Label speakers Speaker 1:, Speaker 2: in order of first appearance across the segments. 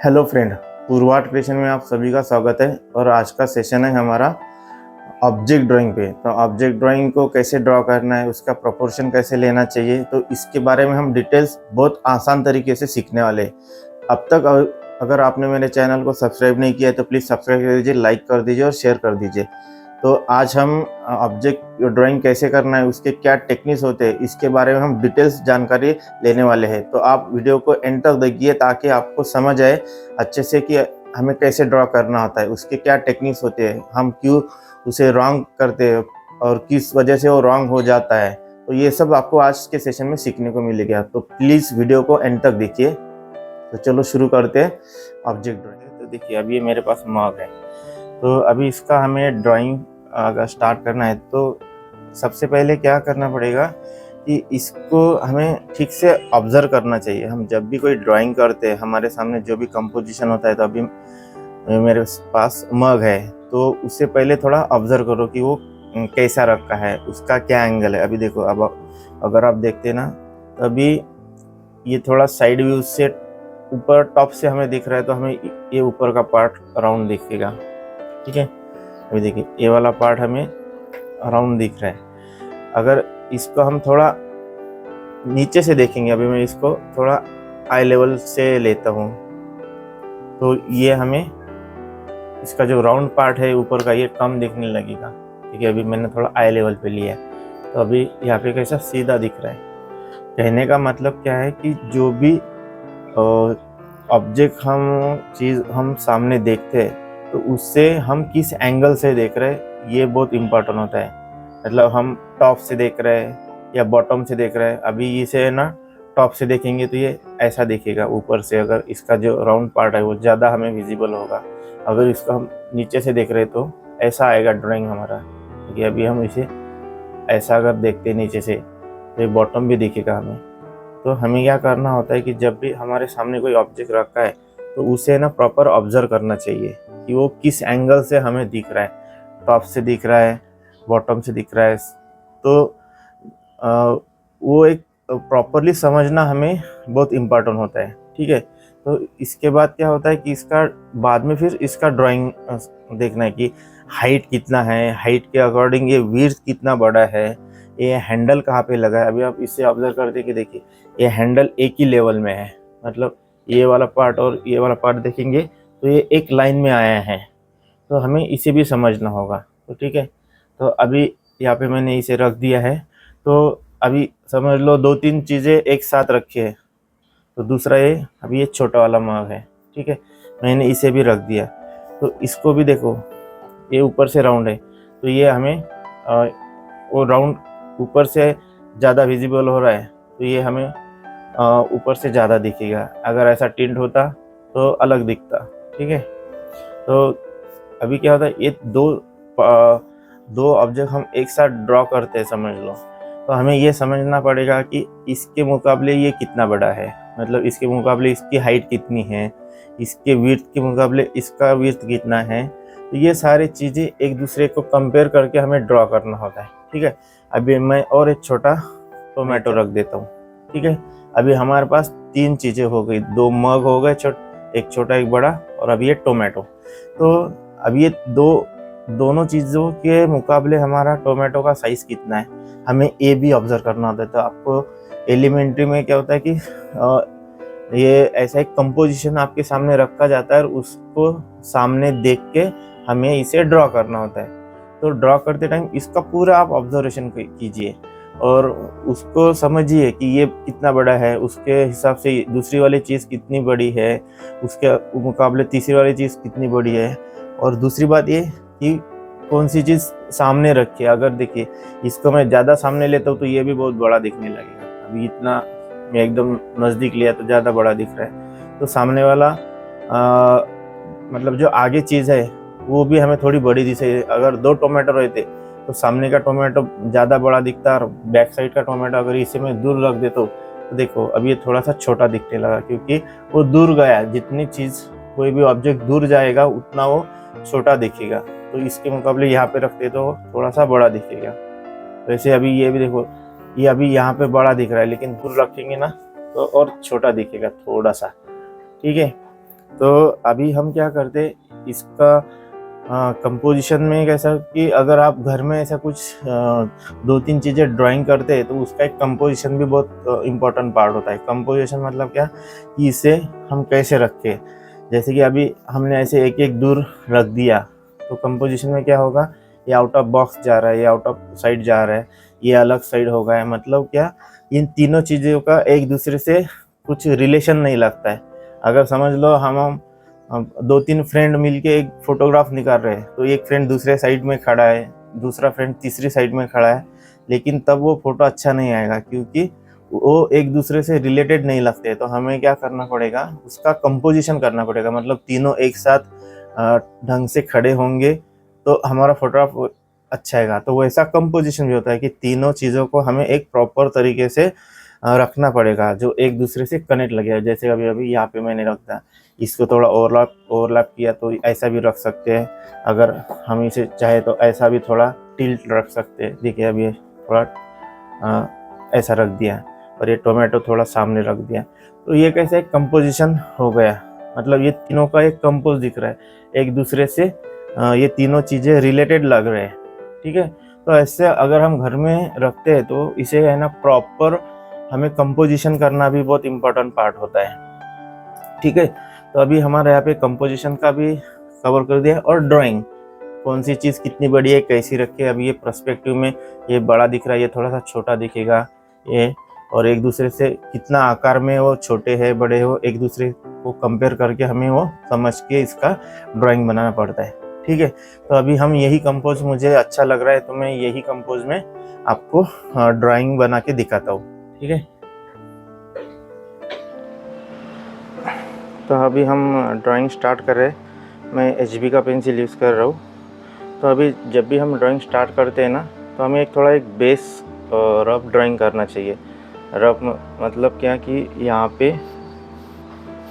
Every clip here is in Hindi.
Speaker 1: हेलो फ्रेंड, पूर्वाट क्रिएशन में आप सभी का स्वागत है। और आज का सेशन है हमारा ऑब्जेक्ट ड्राइंग पे। तो ऑब्जेक्ट ड्राइंग को कैसे ड्रॉ करना है, उसका प्रोपोर्शन कैसे लेना चाहिए, तो इसके बारे में हम डिटेल्स बहुत आसान तरीके से सीखने वाले हैं। अब तक अगर आपने मेरे चैनल को सब्सक्राइब नहीं किया है तो प्लीज़ सब्सक्राइब कर दीजिए, लाइक कर दीजिए और शेयर कर दीजिए। तो आज हम ऑब्जेक्ट ड्राइंग कैसे करना है, उसके क्या टेक्निक्स होते हैं, इसके बारे में हम डिटेल्स जानकारी लेने वाले हैं। तो आप वीडियो को एंड तक देखिए ताकि आपको समझ आए अच्छे से कि हमें कैसे ड्रॉ करना होता है, उसके क्या टेक्निक्स होते हैं, हम क्यों उसे रॉन्ग करते हैं और किस वजह से वो रॉन्ग हो जाता है। तो ये सब आपको आज के सेशन में सीखने को मिलेगा। तो प्लीज़ वीडियो को एंड तक देखिए। तो चलो शुरू करते हैं ऑब्जेक्ट ड्राइंग। तो देखिए अभी मेरे पास मग है, तो अभी इसका हमें ड्राइंग अगर स्टार्ट करना है तो सबसे पहले क्या करना पड़ेगा कि इसको हमें ठीक से ऑब्जर्व करना चाहिए। हम जब भी कोई ड्राइंग करते हैं, हमारे सामने जो भी कंपोजिशन होता है, तो अभी मेरे पास मग है तो उससे पहले थोड़ा ऑब्जर्व करो कि वो कैसा रखा है, उसका क्या एंगल है। अभी देखो, अब अगर आप देखते ना तो अभी ये थोड़ा साइड व्यू से ऊपर टॉप से हमें दिख रहा है, तो हमें ये ऊपर का पार्ट राउंड दिखेगा। ठीक है, अभी देखिए ये वाला पार्ट हमें राउंड दिख रहा है। अगर इसको हम थोड़ा नीचे से देखेंगे, अभी मैं इसको थोड़ा आई लेवल से लेता हूँ, तो ये हमें इसका जो राउंड पार्ट है ऊपर का ये कम दिखने लगेगा। ठीक है, अभी मैंने थोड़ा आई लेवल पे लिया है, तो अभी यहाँ पे कैसा सीधा दिख रहा है। कहने का मतलब क्या है कि जो भी ऑब्जेक्ट चीज़ हम सामने देखते हैं तो उससे हम किस एंगल से देख रहे हैं ये बहुत इम्पोर्टेंट होता है। मतलब हम टॉप से देख रहे हैं या बॉटम से देख रहे हैं। अभी इसे ना टॉप से देखेंगे तो ये ऐसा दिखेगा ऊपर से, अगर इसका जो राउंड पार्ट है वो ज़्यादा हमें विजिबल होगा। अगर इसको हम नीचे से देख रहे हैं तो ऐसा आएगा ड्राइंग हमारा। ठीक है, अभी हम इसे ऐसा अगर देखते हैं नीचे से तो ये बॉटम भी दिखेगा हमें। तो हमें क्या करना होता है कि जब भी हमारे सामने कोई ऑब्जेक्ट रखा है तो उसे ना प्रॉपर ऑब्जर्व करना चाहिए कि वो किस एंगल से हमें दिख रहा है, टॉप से दिख रहा है, बॉटम से दिख रहा है। तो वो एक प्रॉपरली समझना हमें बहुत इम्पोर्टेंट होता है। ठीक है, तो इसके बाद क्या होता है कि इसका बाद में फिर इसका ड्राइंग देखना है कि हाइट कितना है, हाइट के अकॉर्डिंग ये विड्थ कितना बड़ा है, ये हैंडल कहाँ पे लगा है। अभी आप इससे ऑब्जर्व करते कि देखिए ये हैंडल एक ही लेवल में है, मतलब ये वाला पार्ट और ये वाला पार्ट देखेंगे तो ये एक लाइन में आया है, तो हमें इसे भी समझना होगा। तो ठीक है, तो अभी यहाँ पे मैंने इसे रख दिया है। तो अभी समझ लो दो तीन चीज़ें एक साथ रखी है। तो दूसरा ये अभी ये छोटा वाला मग है, ठीक है, मैंने इसे भी रख दिया। तो इसको भी देखो, ये ऊपर से राउंड है तो ये हमें वो राउंड ऊपर से ज़्यादा विजिबल हो रहा है, तो ये हमें ऊपर से ज़्यादा दिखेगा। अगर ऐसा टिल्ट होता तो अलग दिखता। ठीक है, तो अभी क्या होता है, ये दो ऑब्जेक्ट हम एक साथ ड्रॉ करते हैं समझ लो, तो हमें ये समझना पड़ेगा कि इसके मुकाबले ये कितना बड़ा है, मतलब इसके मुकाबले इसकी हाइट कितनी है, इसके विड्थ के मुकाबले इसका विड्थ कितना है। तो ये सारी चीज़ें एक दूसरे को कंपेयर करके हमें ड्रॉ करना होता है। ठीक है, अभी मैं और एक छोटा टोमेटो रख देता हूँ। ठीक है, अभी हमारे पास तीन चीज़ें हो गई, दो मग हो गए, एक छोटा एक बड़ा, और अभी ये टोमेटो। तो अभी ये दोनों चीज़ों के मुकाबले हमारा टोमेटो का साइज़ कितना है हमें ये भी ऑब्जर्व करना होता है। तो आपको एलिमेंट्री में क्या होता है कि ये ऐसा एक कंपोजिशन आपके सामने रखा जाता है और उसको सामने देख के हमें इसे ड्रॉ करना होता है। तो ड्रॉ करते टाइम इसका पूरा आप ऑब्जर्वेशन कीजिए और उसको समझिए कि ये कितना बड़ा है, उसके हिसाब से दूसरी वाली चीज़ कितनी बड़ी है, उसके मुकाबले तीसरी वाली चीज़ कितनी बड़ी है। और दूसरी बात ये कि कौन सी चीज़ सामने रखी है। अगर देखिए इसको मैं ज़्यादा सामने लेता हूँ तो ये भी बहुत बड़ा दिखने लगेगा। अभी इतना मैं एकदम नज़दीक लिया तो ज़्यादा बड़ा दिख रहा है। तो सामने वाला मतलब जो आगे चीज़ है वो भी हमें थोड़ी बड़ी दिखे। अगर दो टोमेटो रहते तो सामने का टोमेटो ज़्यादा बड़ा दिखता और बैक साइड का टोमेटो अगर इसे मैं दूर रख देता हूँ तो देखो अभी ये थोड़ा सा छोटा दिखने लगा, क्योंकि वो दूर गया। जितनी चीज़ कोई भी ऑब्जेक्ट दूर जाएगा उतना वो छोटा दिखेगा। तो इसके मुकाबले यहाँ पे रखते तो थोड़ा सा बड़ा दिखेगा। वैसे अभी ये भी देखो, ये अभी यहाँ पे बड़ा दिख रहा है लेकिन दूर रखेंगे ना तो और छोटा दिखेगा थोड़ा सा। ठीक है, तो अभी हम क्या करते, इसका कंपोजिशन में कैसा कि अगर आप घर में ऐसा कुछ 2-3 चीज़ें ड्राइंग करते हैं तो उसका एक कंपोजिशन भी बहुत इम्पोर्टेंट पार्ट होता है। कंपोजिशन मतलब क्या कि इसे हम कैसे रखें, जैसे कि अभी हमने ऐसे एक-एक दूर रख दिया तो कंपोजिशन में क्या होगा, ये आउट ऑफ बॉक्स जा रहा है, ये आउट ऑफ साइड जा रहा है, ये अलग साइड हो गया है, मतलब क्या इन तीनों चीज़ों का एक दूसरे से कुछ रिलेशन नहीं लगता है। अगर समझ लो हम 2-3 फ्रेंड मिलके एक फोटोग्राफ निकाल रहे हैं, तो एक फ्रेंड दूसरे साइड में खड़ा है, दूसरा फ्रेंड तीसरी साइड में खड़ा है, लेकिन तब वो फोटो अच्छा नहीं आएगा क्योंकि वो एक दूसरे से रिलेटेड नहीं लगते। तो हमें क्या करना पड़ेगा, उसका कंपोजिशन करना पड़ेगा, मतलब तीनों एक साथ ढंग से खड़े होंगे तो हमारा फोटोग्राफ अच्छा आएगा। तो वैसा कंपोजिशन भी होता है कि तीनों चीज़ों को हमें एक प्रॉपर तरीके से रखना पड़ेगा जो एक दूसरे से कनेक्ट लगे। जैसे अभी अभी यहाँ पे मैंने रखा, इसको थोड़ा ओवरलैप किया तो ऐसा भी रख सकते हैं, अगर हम इसे चाहे तो ऐसा भी थोड़ा टिल्ट रख सकते हैं। देखिए अभी थोड़ा ऐसा रख दिया और ये टोमेटो थोड़ा सामने रख दिया, तो ये कैसे एक कंपोजिशन हो गया, मतलब ये तीनों का एक कंपोज दिख रहा है, एक दूसरे से ये तीनों चीज़ें रिलेटेड लग रहे हैं। ठीक है, तो ऐसे अगर हम घर में रखते हैं तो इसे है ना प्रॉपर हमें कंपोजिशन करना भी बहुत इम्पोर्टेंट पार्ट होता है। ठीक है, तो अभी हमारे यहाँ पे कंपोजिशन का भी कवर कर दिया, और ड्राइंग कौन सी चीज़ कितनी बड़ी है कैसी रखे। अभी ये पर्सपेक्टिव में ये बड़ा दिख रहा है, ये थोड़ा सा छोटा दिखेगा ये, और एक दूसरे से कितना आकार में वो छोटे है बड़े हो, एक दूसरे को कंपेयर करके हमें वो समझ के इसका ड्राइंग बनाना पड़ता है। ठीक है, तो अभी हम यही कंपोज मुझे अच्छा लग रहा है तो मैं यही कंपोज में आपको ड्राइंग बना के दिखाता हूँ। ठीक है, तो अभी हम ड्राइंग स्टार्ट कर रहे हैं। मैं HB का पेंसिल यूज़ कर रहा हूँ। तो अभी जब भी हम ड्राइंग स्टार्ट करते हैं ना, तो हमें एक थोड़ा एक बेस रफ ड्राइंग करना चाहिए। रफ मतलब क्या कि यहाँ पे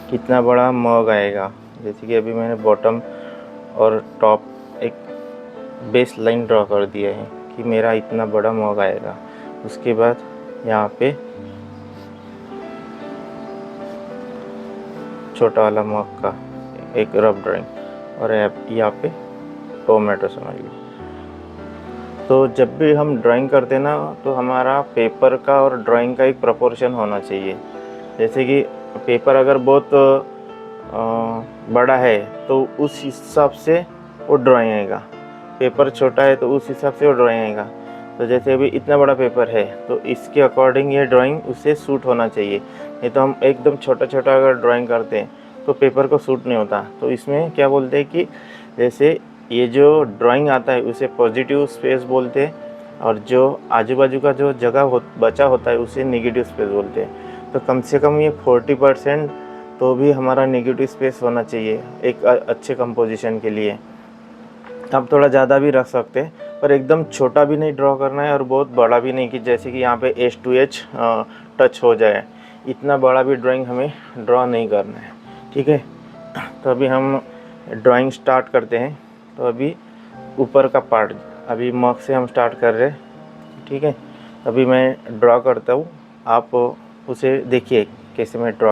Speaker 1: कितना बड़ा मग आएगा, जैसे कि अभी मैंने बॉटम और टॉप एक बेस लाइन ड्रॉ कर दिया है कि मेरा इतना बड़ा मग आएगा। उसके बाद यहाँ पे छोटा वाला मग का एक रफ ड्राइंग, और यहाँ पे टोमेटो समझ लो। तो जब भी हम ड्राइंग करते हैं ना, तो हमारा पेपर का और ड्राइंग का एक प्रोपोर्शन होना चाहिए। जैसे कि पेपर अगर बहुत बड़ा है तो उस हिसाब से वो ड्राइंग आएगा, पेपर छोटा है तो उस हिसाब से वो ड्राइंग आएगा। तो जैसे अभी इतना बड़ा पेपर है तो इसके अकॉर्डिंग ये ड्राइंग उससे सूट होना चाहिए। नहीं तो हम एकदम छोटा छोटा अगर ड्राइंग करते हैं तो पेपर को सूट नहीं होता। तो इसमें क्या बोलते हैं कि जैसे ये जो ड्राइंग आता है उसे पॉजिटिव स्पेस बोलते हैं, और जो आजू बाजू का जो जगह बचा होता है उसे नेगेटिव स्पेस बोलते हैं। तो कम से कम ये 40% तो भी हमारा नेगेटिव स्पेस होना चाहिए एक अच्छे कंपोजिशन के लिए। आप थोड़ा ज़्यादा भी रख सकते हैं, पर एकदम छोटा भी नहीं ड्रॉ करना है और बहुत बड़ा भी नहीं कि जैसे कि यहाँ पे H to H टच हो जाए, इतना बड़ा भी ड्राइंग हमें ड्रॉ नहीं करना है। ठीक है, तो अभी हम ड्राइंग स्टार्ट करते हैं। तो अभी ऊपर का पार्ट अभी मग से हम स्टार्ट कर रहे हैं। ठीक है, अभी मैं ड्रॉ करता हूँ, आप उसे देखिए कैसे मैं ड्रॉ।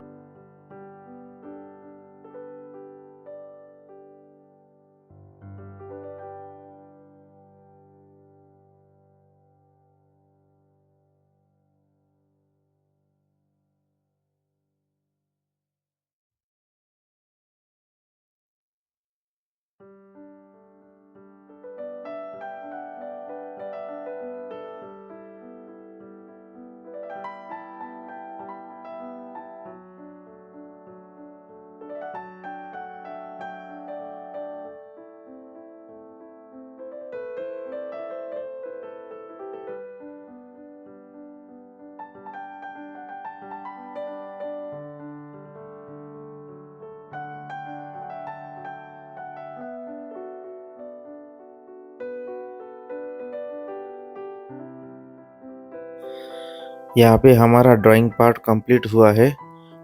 Speaker 1: यहाँ पे हमारा ड्राइंग पार्ट कंप्लीट हुआ है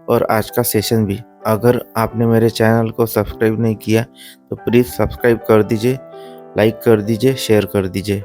Speaker 1: और आज का सेशन भी। अगर आपने मेरे चैनल को सब्सक्राइब नहीं किया तो प्लीज़ सब्सक्राइब कर दीजिए, लाइक कर दीजिए, शेयर कर दीजिए।